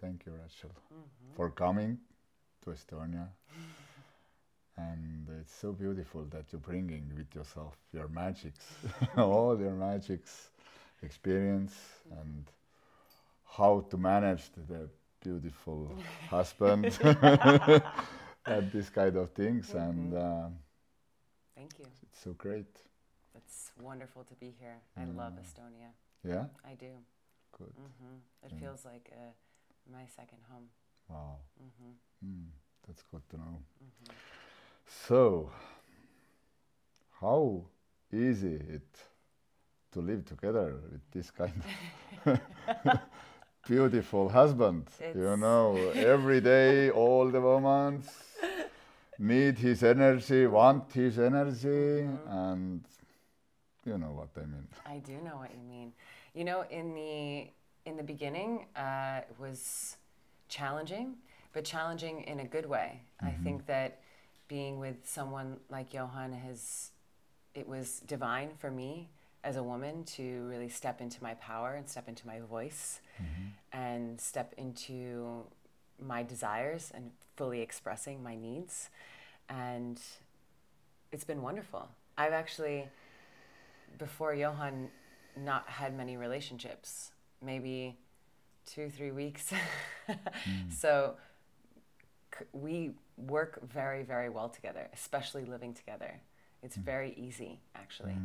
Thank you, Rachel, for coming to Estonia. And it's so beautiful that you're bringing with yourself your magics, all your magics, experience, and how to manage the beautiful husband and this kind of things. And thank you. it's so great. It's wonderful to be here. I love Estonia. Yeah? I do. Good. It feels like my second home. Wow. That's good to know. So, how easy it to live together with this kind of beautiful husband? You know, every day all the women need his energy, want his energy, and you know what I mean. I do know what you mean. You know, in the beginning, it was challenging, but challenging in a good way. I think that being with someone like Johann it was divine for me as a woman to really step into my power and step into my voice and step into my desires and fully expressing my needs. And it's been wonderful. I've actually, before Johann, not had many relationships, maybe 2-3 weeks. So we work very, very well together, especially living together. It's very easy, actually.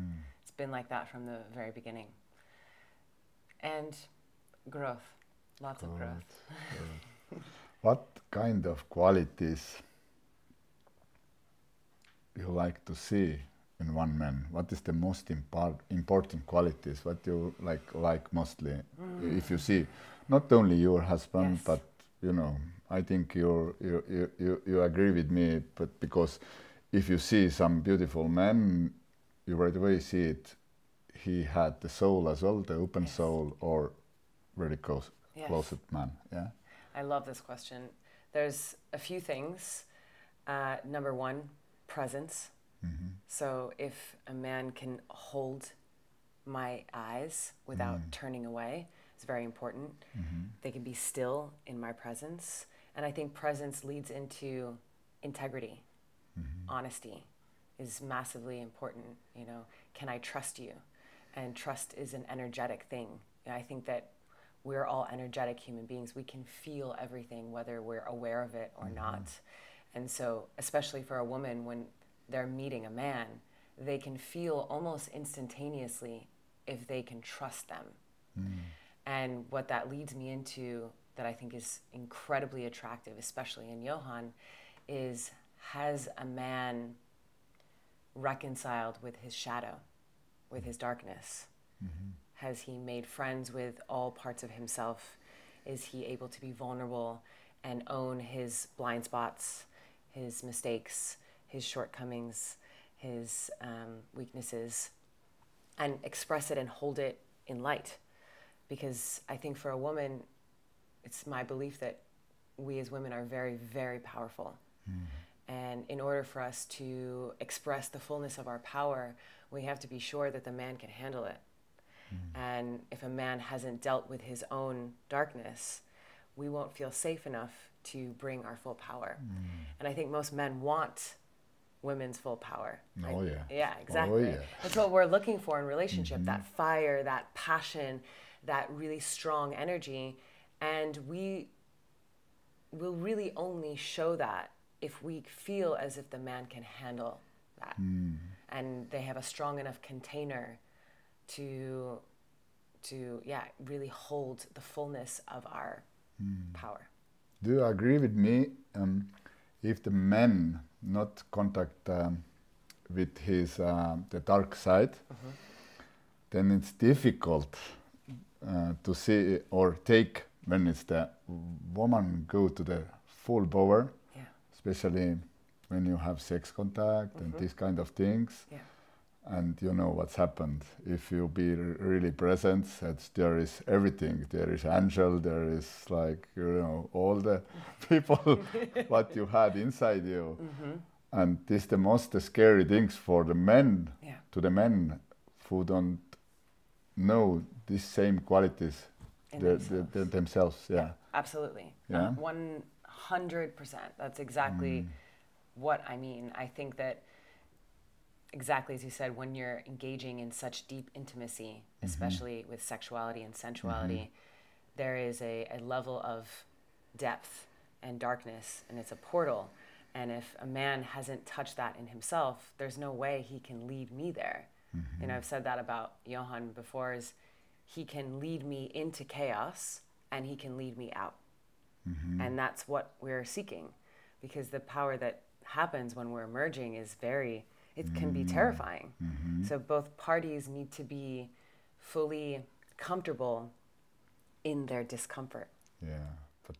It's been like that from the very beginning. And growth, lots of growth. What kind of qualities you like to see in one man? What is the most important qualities? What you like mostly? If you see not only your husband, but you know, I think you agree with me. But because if you see some beautiful man, you right away see it. He had the soul as well, the open soul, or very closet man. Yeah. I love this question. There's a few things. Number one, presence. So if a man can hold my eyes without turning away, it's very important. They can be still in my presence. And I think presence leads into integrity. Honesty is massively important. You know, can I trust you? And trust is an energetic thing. And I think that we're all energetic human beings. We can feel everything, whether we're aware of it or not. And so, especially for a woman, when they're meeting a man, they can feel almost instantaneously if they can trust them. And what that leads me into, that I think is incredibly attractive, especially in Johann, is, has a man reconciled with his shadow, with his darkness? Has he made friends with all parts of himself? Is he able to be vulnerable and own his blind spots, his mistakes, his shortcomings, his weaknesses, and express it and hold it in light? Because I think for a woman, it's my belief that we as women are very, very powerful. And in order for us to express the fullness of our power, we have to be sure that the man can handle it. And if a man hasn't dealt with his own darkness, we won't feel safe enough to bring our full power. And I think most men want women's full power. Oh, yeah. Yeah, exactly. Oh, yeah. That's what we're looking for in relationship, that fire, that passion, that really strong energy. And we will really only show that if we feel as if the man can handle that. And they have a strong enough container to really hold the fullness of our power. Do you agree with me? If the man not contact with his the dark side, then it's difficult to see or take when it's the woman go to the full power, especially when you have sex contact and these kind of things. And you know what's happened. If you be really present, there is everything. There is angel, there is like, you know, all the people what you had inside you. And this the most scary things for the men, to the men who don't know these same qualities themselves. Yeah. Absolutely. Yeah. 100%. That's exactly what I mean. I think that, exactly as you said, when you're engaging in such deep intimacy, especially with sexuality and sensuality, there is a level of depth and darkness, and it's a portal. And if a man hasn't touched that in himself, there's no way he can lead me there. You know, I've said that about Johann before, is he can lead me into chaos and he can lead me out. And that's what we're seeking, because the power that happens when we're merging is it can be terrifying. So both parties need to be fully comfortable in their discomfort. Yeah, but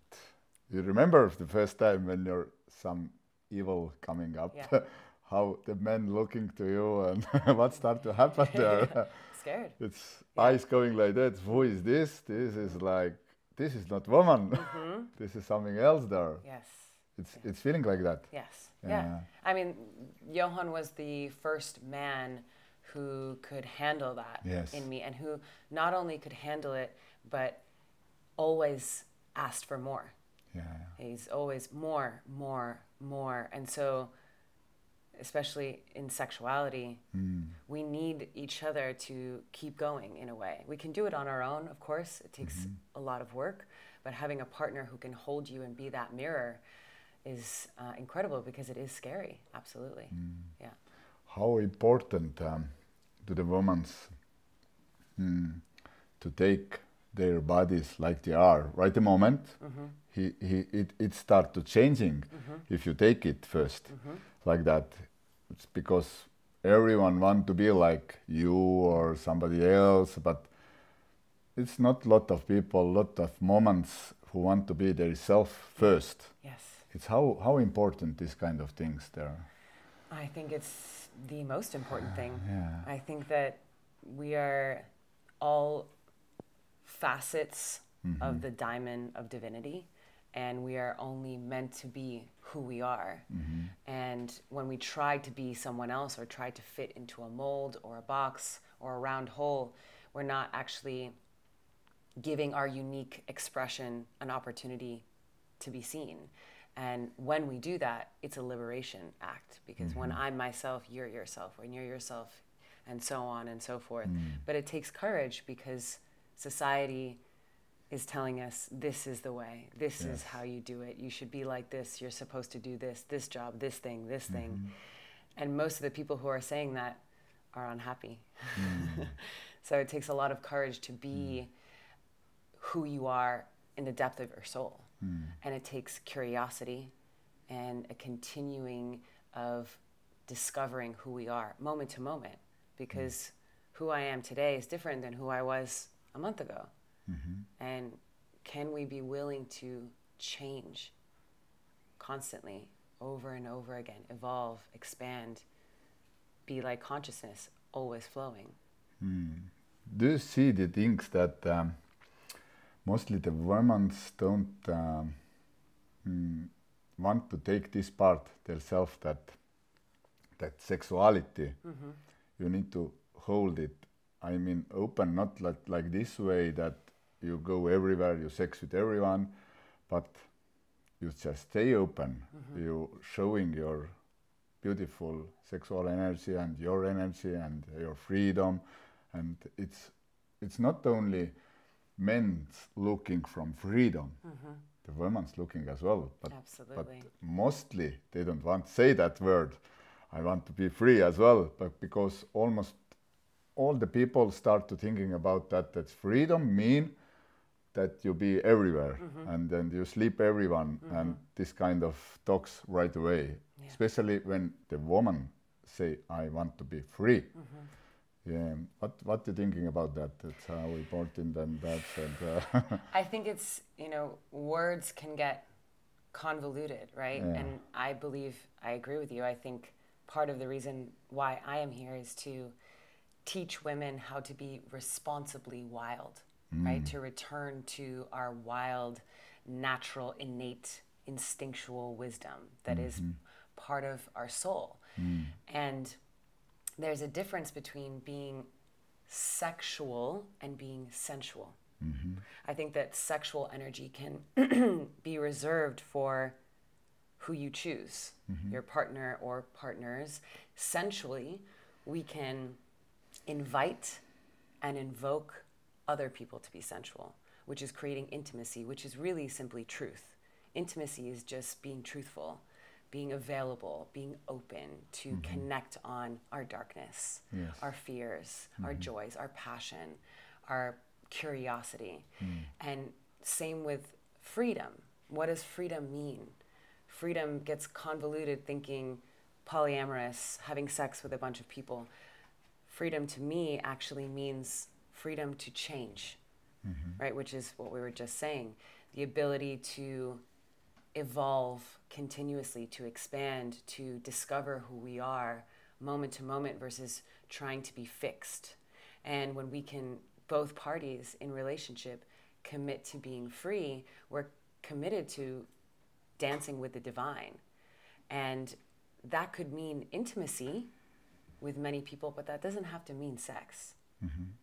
you remember the first time when you're some evil coming up, how the men looking to you and what start to happen there? Scared. It's eyes going like that. Who is this? This is like, this is not woman. This is something else there. Yes. It's feeling like that. Yes. Yeah. I mean, Johann was the first man who could handle that in me, and who not only could handle it, but always asked for more. Yeah. He's always more. And so, especially in sexuality, we need each other to keep going in a way. We can do it on our own, of course. It takes a lot of work, but having a partner who can hold you and be that mirror is incredible, because it is scary. Absolutely. Yeah. How important to the women to take their bodies like they are right the moment it start to changing if you take it first like that. It's because everyone want to be like you or somebody else, but it's not lot of people, lot of moments who want to be their self first. Yes. It's how important these kind of things there. I think it's the most important thing. Yeah. I think that we are all facets of the diamond of divinity, and we are only meant to be who we are. And when we try to be someone else or try to fit into a mold or a box or a round hole, we're not actually giving our unique expression an opportunity to be seen. And when we do that, it's a liberation act, because when I'm myself, you're yourself, when you're yourself, and so on and so forth. But it takes courage, because society is telling us, this is the way, this is how you do it, you should be like this, you're supposed to do this job, this thing. And most of the people who are saying that are unhappy. So it takes a lot of courage to be who you are in the depth of your soul. And it takes curiosity and a continuing of discovering who we are moment to moment, because who I am today is different than who I was a month ago. And can we be willing to change constantly, over and over again, evolve, expand, be like consciousness, always flowing? Do you see the things that mostly the women don't want to take this part themselves, that sexuality, you need to hold it, I mean, open, not like this way that you go everywhere, you sex with everyone, but you just stay open. You showing your beautiful sexual energy and your freedom, and it's not only men looking from freedom, the women's looking as well, but mostly they don't want to say that word. I want to be free as well, but because almost all the people start to thinking about that freedom mean that you be everywhere and then you sleep everyone, and this kind of talks right away, especially when the woman say, I want to be free. Yeah, what are you thinking about that? That's how important and that. And I think it's, words can get convoluted, right? And I believe, I agree with you. I think part of the reason why I am here is to teach women how to be responsibly wild, right? To return to our wild, natural, innate, instinctual wisdom that is part of our soul. And there's a difference between being sexual and being sensual. I think that sexual energy can be reserved for who you choose, your partner or partners. Sensually, we can invite and invoke other people to be sensual, which is creating intimacy, which is really simply truth. Intimacy is just being truthful, being available, being open to connect on our darkness, our fears, our joys, our passion, our curiosity. And same with freedom. What does freedom mean? Freedom gets convoluted thinking polyamorous, having sex with a bunch of people. Freedom to me actually means freedom to change, right? Which is what we were just saying. The ability to evolve continuously, to expand, to discover who we are moment to moment versus trying to be fixed. And when we can, both parties in relationship, commit to being free, we're committed to dancing with the divine. And that could mean intimacy with many people, but that doesn't have to mean sex.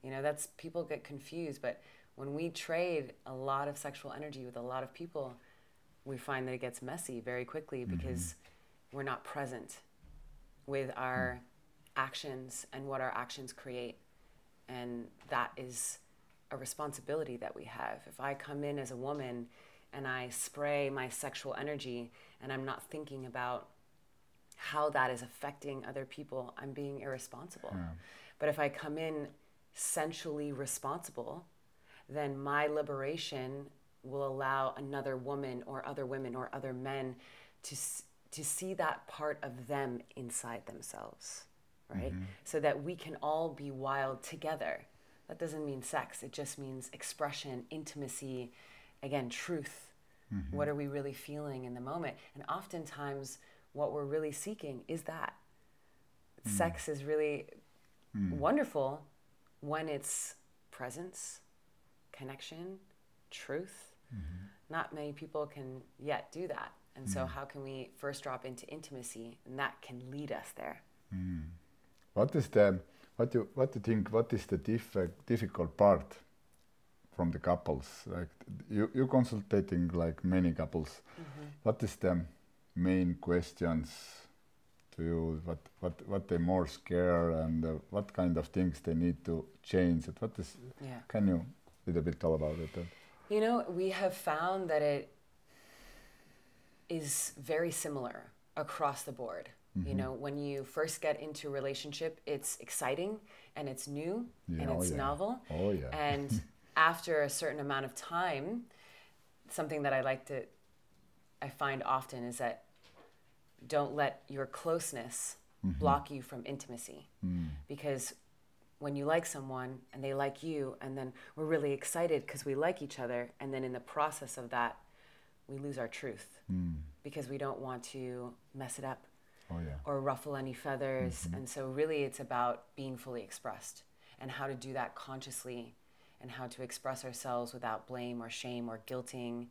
You know, that's, people get confused, but when we trade a lot of sexual energy with a lot of people, we find that it gets messy very quickly because we're not present with our actions and what our actions create. And that is a responsibility that we have. If I come in as a woman and I spray my sexual energy and I'm not thinking about how that is affecting other people, I'm being irresponsible. But if I come in sensually responsible, then my liberation will allow another woman or other women or other men to see that part of them inside themselves, right? So that we can all be wild together. That doesn't mean sex. It just means expression, intimacy, again, truth. What are we really feeling in the moment? And oftentimes what we're really seeking is that. Sex is really wonderful when it's presence, connection, truth. Not many people can yet do that. And so how can we first drop into intimacy, and that can lead us there. What is the, what do you think, what is the difficult part from the couples? Like you consultating like many couples. What is the main questions to you? What they more scare, and what kind of things they need to change? What is? Can you a little bit tell about it? You know, we have found that it is very similar across the board. You know, when you first get into a relationship, it's exciting and it's new and it's novel. And after a certain amount of time, something that I find often is that don't let your closeness block you from intimacy. Because when you like someone and they like you, and then we're really excited because we like each other, and then in the process of that, we lose our truth because we don't want to mess it up or ruffle any feathers. And so really it's about being fully expressed and how to do that consciously, and how to express ourselves without blame or shame or guilting,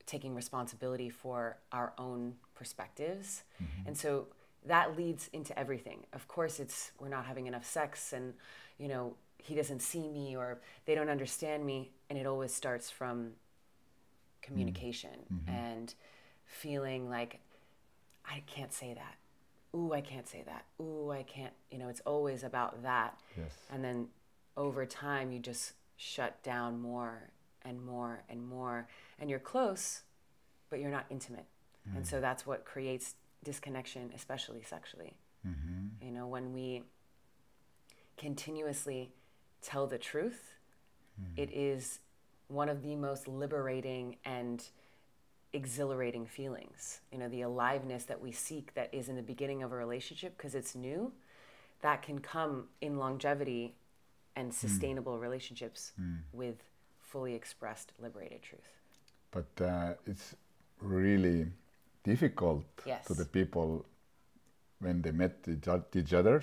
taking responsibility for our own perspectives. And so that leads into everything. Of course, we're not having enough sex, and you know, he doesn't see me or they don't understand me, and it always starts from communication and feeling like, I can't say that. Ooh, I can't say that. Ooh, I can't, you know, it's always about that. And then over time, you just shut down more and more and more, and you're close, but you're not intimate. And so that's what creates disconnection, especially sexually. You know, when we continuously tell the truth, it is one of the most liberating and exhilarating feelings. You know, the aliveness that we seek that is in the beginning of a relationship because it's new, that can come in longevity and sustainable relationships with fully expressed, liberated truth. But it's really difficult to the people when they met each other,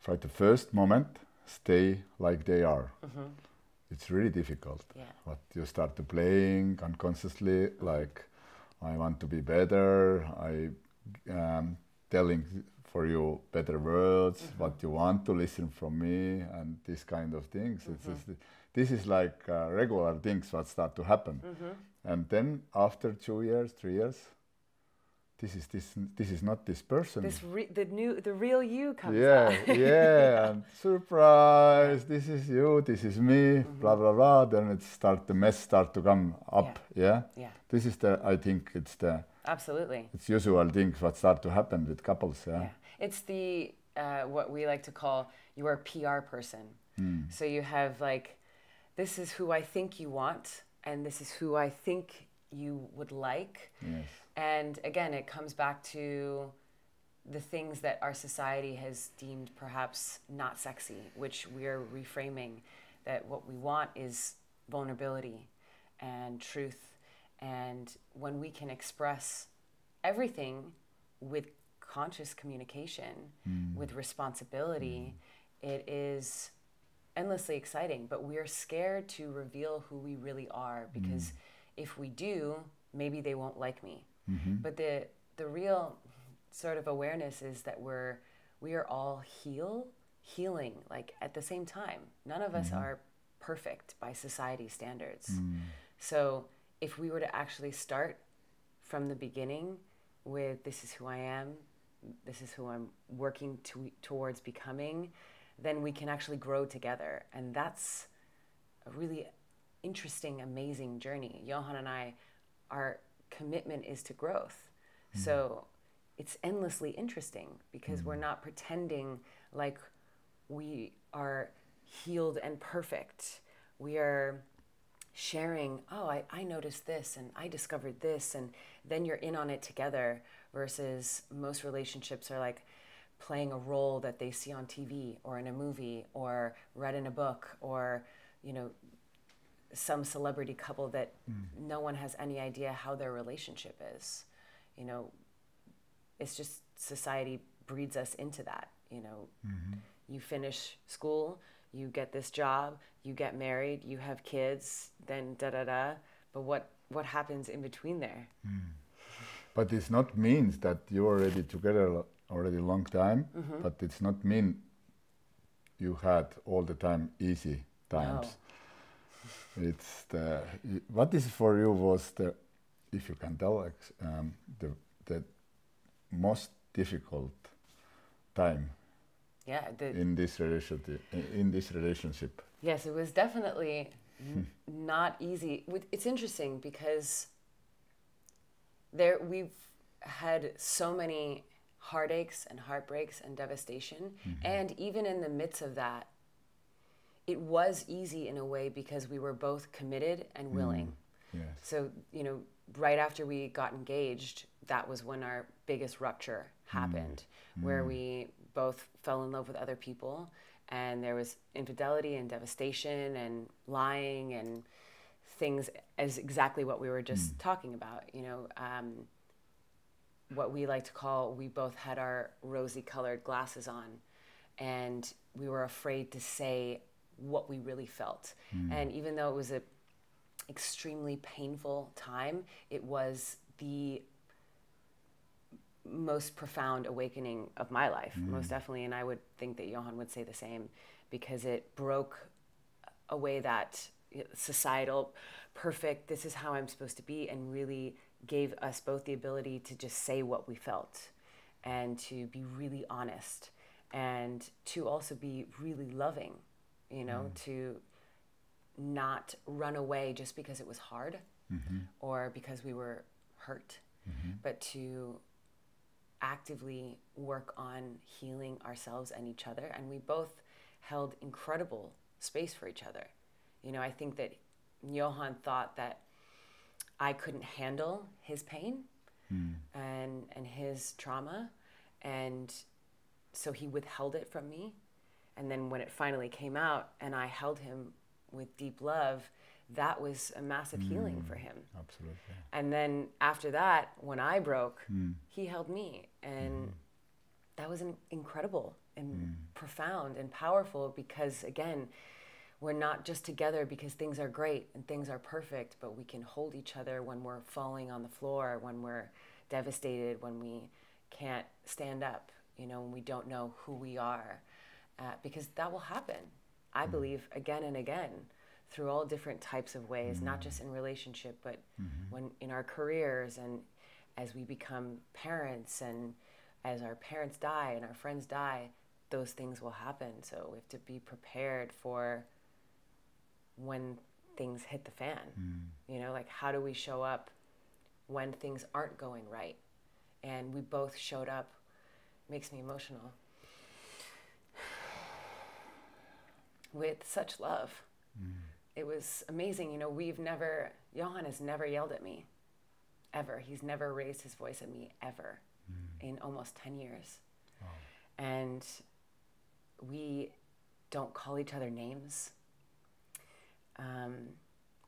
from the first moment, stay like they are. It's really difficult. But you start to playing unconsciously, like, I want to be better, I telling for you better words, what you want to listen from me, and these kind of things. It's just this is like regular things what start to happen. And then after 2 years, 3 years, this is not this person. The real you comes out. Yeah, and surprise, this is you, this is me, blah, blah, blah. Then the mess start to come up, yeah? This is I think it's the... Absolutely. It's usual things what start to happen with couples, yeah? It's the, what we like to call, you are a PR person. So you have like, this is who I think you want, and this is who I think you would like. Yes. And again, it comes back to the things that our society has deemed perhaps not sexy, which we are reframing, that what we want is vulnerability and truth. And when we can express everything with conscious communication, with responsibility, it is endlessly exciting. But we are scared to reveal who we really are, because if we do, maybe they won't like me. But the real sort of awareness is that we are all healing like at the same time. None of us are perfect by society standards. So if we were to actually start from the beginning with, this is who I am, this is who I'm working towards becoming, then we can actually grow together. And that's a really interesting, amazing journey. Johann and I, our commitment is to growth. So it's endlessly interesting, because we're not pretending like we are healed and perfect. We are sharing, oh, I noticed this and I discovered this, and then you're in on it together, versus most relationships are like playing a role that they see on TV or in a movie or read in a book, or, you know, some celebrity couple that no one has any idea how their relationship is. You know, it's just society breeds us into that, you know. You finish school, you get this job, you get married, you have kids, then da-da-da. But what happens in between there? But it's not means that you're already together already a long time, but it's not mean you had all the time easy times. No. It's what is for you was if you can tell, the most difficult time in this relationship. Yes, it was definitely not easy. It's interesting because we've had so many heartaches and heartbreaks and devastation, and even in the midst of that, it was easy in a way because we were both committed and willing. Yes. So, you know, right after we got engaged, that was when our biggest rupture happened, where we both fell in love with other people, and there was infidelity and devastation and lying and things, as exactly what we were just talking about. You know, what we like to call, we both had our rosy colored glasses on, and we were afraid to say what we really felt. And even though it was a extremely painful time, it was the most profound awakening of my life, most definitely. And I would think that Johann would say the same, because it broke away that societal perfect, this is how I'm supposed to be, and really gave us both the ability to just say what we felt, and to be really honest, and to also be really loving, you know, to not run away just because it was hard or because we were hurt, but to actively work on healing ourselves and each other. And we both held incredible space for each other. You know, I think that Johann thought that I couldn't handle his pain and his trauma, and so he withheld it from me. And then when it finally came out and I held him with deep love, that was a massive healing for him. Absolutely. And then after that, when I broke, he held me, and that was incredible and profound and powerful, because again, we're not just together because things are great and things are perfect, but we can hold each other when we're falling on the floor, when we're devastated, when we can't stand up, you know, when we don't know who we are, because that will happen, I believe, again and again. through all different types of ways, not just in relationship, but when in our careers and as we become parents and as our parents die and our friends die, those things will happen. So we have to be prepared for when things hit the fan. You know, like how do we show up when things aren't going right? And we both showed up. Makes me emotional. With such love. It was amazing. You know, Johann has never yelled at me, ever. He's never raised his voice at me, ever, in almost 10 years. Wow. And we don't call each other names.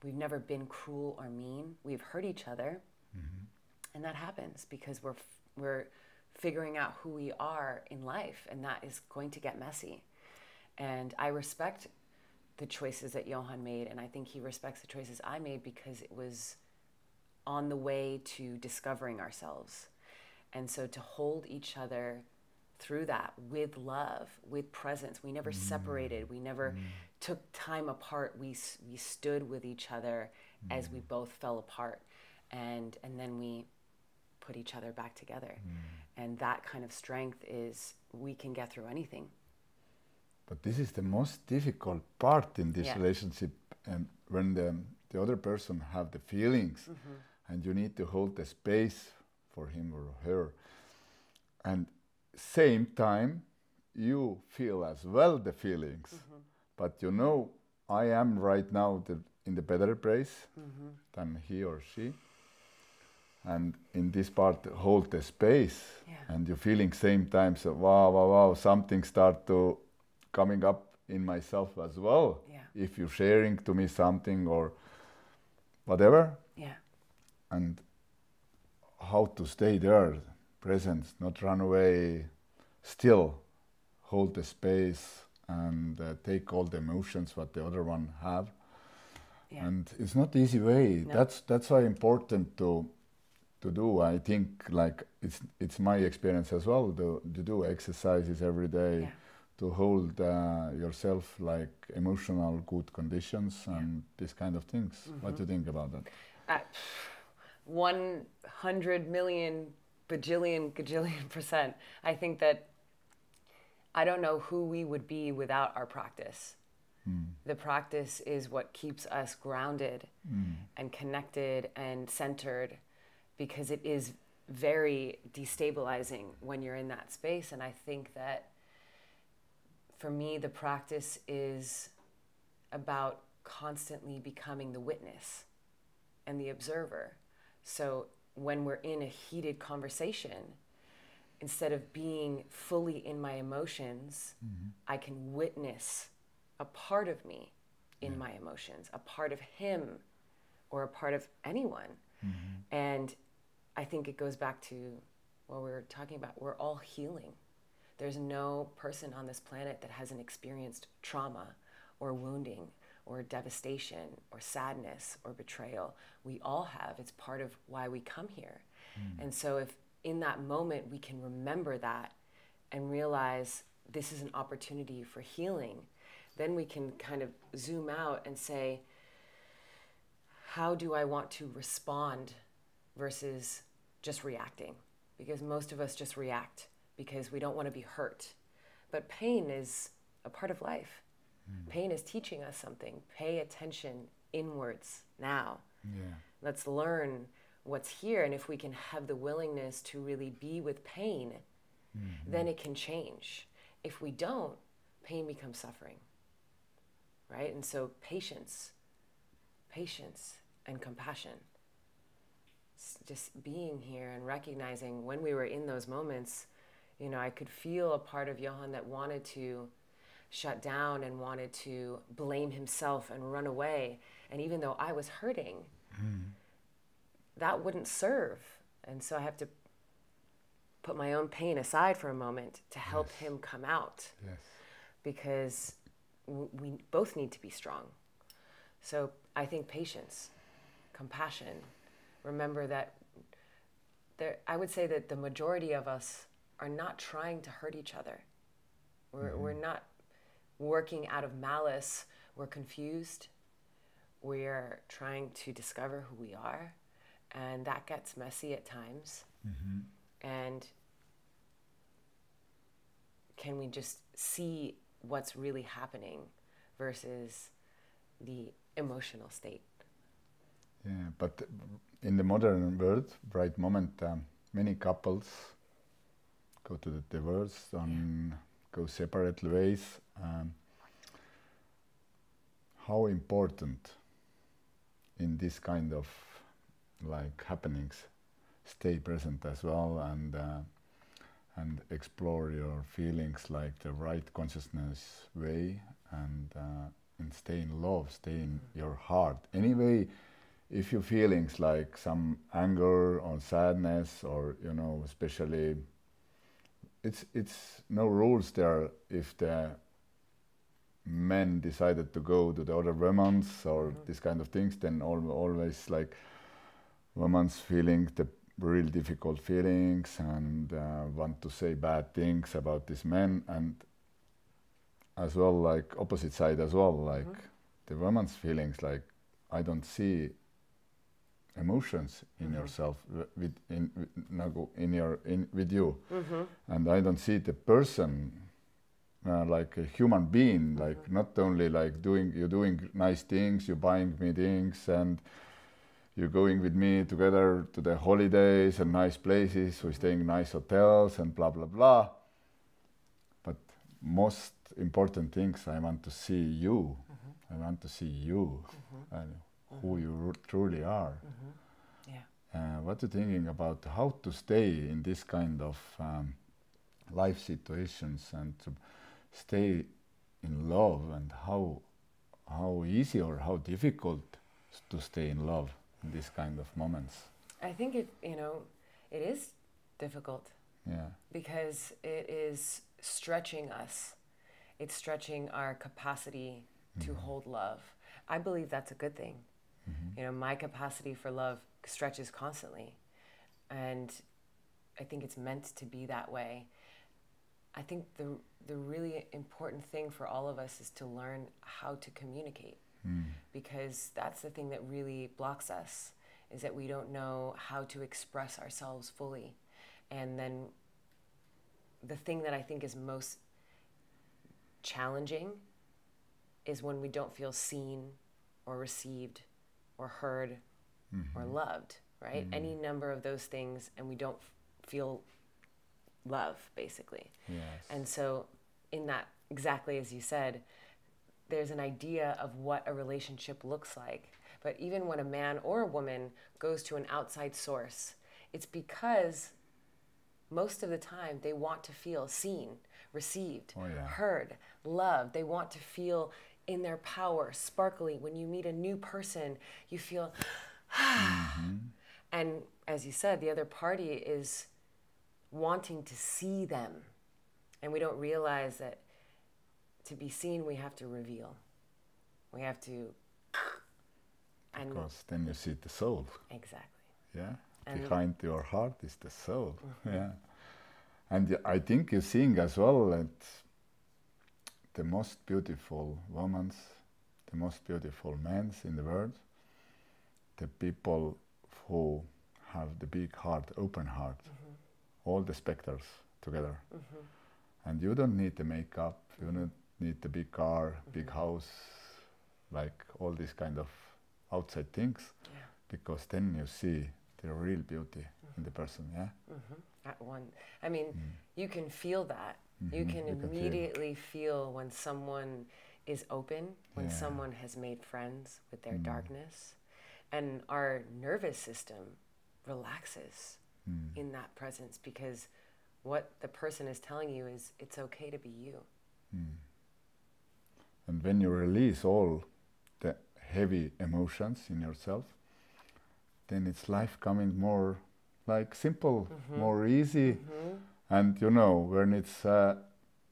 We've never been cruel or mean. We've hurt each other. And that happens because we're figuring out who we are in life, and that is going to get messy. And I respect the choices that Johann made, and I think he respects the choices I made because it was on the way to discovering ourselves. And so to hold each other through that with love, with presence. We never separated. We never took time apart. We stood with each other as we both fell apart. And then we put each other back together. And that kind of strength is, we can get through anything. But this is the most difficult part in this relationship, and when the other person have the feelings, and you need to hold the space for him or her. And same time, you feel as well the feelings. But you know, I am right now in the better place than he or she. And in this part, hold the space. And you're feeling same time, so wow, something start to coming up in myself as well. If you're sharing to me something or whatever. And how to stay there, presence, not run away, still hold the space and take all the emotions what the other one have. And it's not easy way. No. That's why important to do. I think like it's my experience as well to do exercises every day, to hold yourself like emotional good conditions and these kind of things. What do you think about that? 100 million bajillion gajillion %. I think that I don't know who we would be without our practice. The practice is what keeps us grounded and connected and centered, because it is very destabilizing when you're in that space. And I think that for me, the practice is about constantly becoming the witness and the observer. So when we're in a heated conversation, instead of being fully in my emotions, I can witness a part of me in my emotions, a part of him or a part of anyone. And I think it goes back to what we were talking about. We're all healing. There's no person on this planet that hasn't experienced trauma or wounding or devastation or sadness or betrayal. We all have. It's part of why we come here. And so if in that moment we can remember that and realize this is an opportunity for healing, then we can kind of zoom out and say, how do I want to respond versus just reacting? Because most of us just react because we don't want to be hurt. But pain is a part of life. Pain is teaching us something. Pay attention inwards now. Let's learn what's here. And if we can have the willingness to really be with pain, then it can change. If we don't, pain becomes suffering. Right? And so patience and compassion. Just being here and recognizing when we were in those moments, you know, I could feel a part of Johann that wanted to shut down and wanted to blame himself and run away. And even though I was hurting, that wouldn't serve. And so I have to put my own pain aside for a moment to help him come out. Because we both need to be strong. So I think patience, compassion. Remember that I would say that the majority of us are not trying to hurt each other. We're not working out of malice. We're confused. we're trying to discover who we are, and that gets messy at times. And can we just see what's really happening versus the emotional state? Yeah, but in the modern world, right moment, many couples go to the divorce and go separate ways. How important in this kind of like happenings stay present as well, and explore your feelings like the right consciousness way, and stay in love, stay in your heart. Anyway, if you feelings like some anger or sadness, or you know, especially, it's no rules there. If the men decided to go to the other women's or this kind of things, then always like women's feeling the real difficult feelings and want to say bad things about this men, and as well like opposite side as well, like the woman's feelings like I don't see emotions in yourself with you, and I don't see the person like a human being, like not only like you're doing nice things, you're buying me things, and you're going with me together to the holidays and nice places, we're staying in nice hotels and blah blah blah, but most important things, I want to see you. I want to see you and who you truly are. What are you thinking about how to stay in this kind of life situations and to stay in love, and how easy or how difficult to stay in love in this kind of moments? I think it is difficult. Yeah. Because it is stretching us. It's stretching our capacity to hold love. I believe that's a good thing. You know, my capacity for love stretches constantly. And I think it's meant to be that way. I think the really important thing for all of us is to learn how to communicate. Because that's the thing that really blocks us, is that we don't know how to express ourselves fully. And then the thing that I think is most challenging is when we don't feel seen or received or heard or loved, right? Any number of those things, and we don't feel love, basically. Yes. And so in that, exactly as you said, there's an idea of what a relationship looks like. But even when a man or a woman goes to an outside source, it's because most of the time they want to feel seen, received, heard, loved. They want to feel in their power, sparkly. When you meet a new person, you feel, and as you said, the other party is wanting to see them. And we don't realize that to be seen, we have to reveal. We have to... Because then you see the soul. Exactly. Yeah. And behind your heart is the soul. Yeah. And I think you're seeing as well that the most beautiful women, the most beautiful men in the world, the people who have the big heart, open heart, all the specters together. And you don't need the makeup, you don't need the big car, big house, like all these kind of outside things, because then you see the real beauty in the person, At one, I mean, you can feel that. You can immediately feel when someone is open, when someone has made friends with their darkness, and our nervous system relaxes in that presence, because what the person is telling you is it's okay to be you. And when you release all the heavy emotions in yourself, then it's life coming more like simple, more easy. And you know, when it's a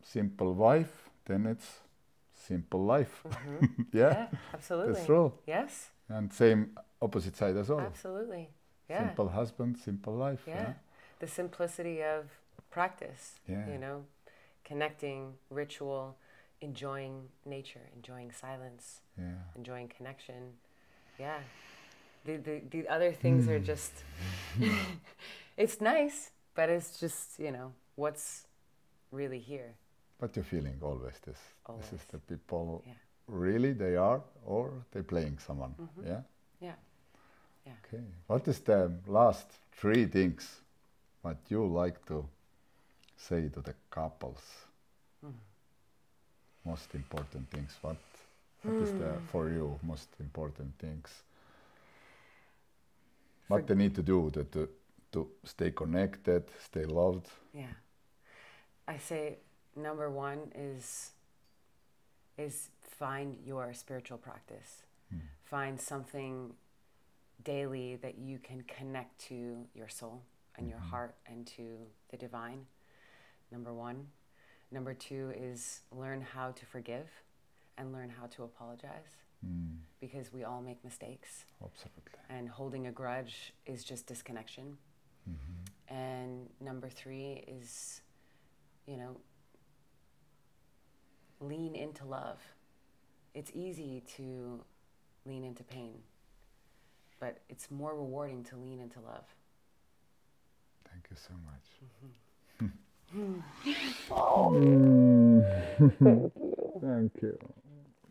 simple wife, then it's simple life. Yeah, absolutely. That's true. Yes. And same opposite side as well. Absolutely. Yeah. Simple husband, simple life. Yeah. The simplicity of practice, you know, connecting, ritual, enjoying nature, enjoying silence, enjoying connection, Yeah. The other things are just, it's nice, but it's just, you know, what's really here. But you're feeling always this. Always. This is the people Yeah. really they are, or they're playing someone. Yeah. Yeah. Yeah. Okay. What is the last 3 things what you like to say to the couples? Most important things. What is the for you most important things? What they need to do to stay connected, stay loved? Yeah. I say number 1 is find your spiritual practice. Find something daily that you can connect to your soul and your heart and to the divine. Number 1. Number 2 is learn how to forgive and learn how to apologize. Because we all make mistakes. Absolutely. And holding a grudge is just disconnection. And number 3 is, you know, lean into love. It's easy to lean into pain, but it's more rewarding to lean into love. Thank you so much. Thank you.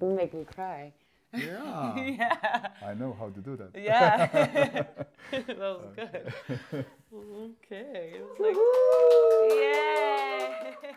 You make me cry. Yeah. Yeah. I know how to do that. Yeah. That was good. Okay. It was like, yay!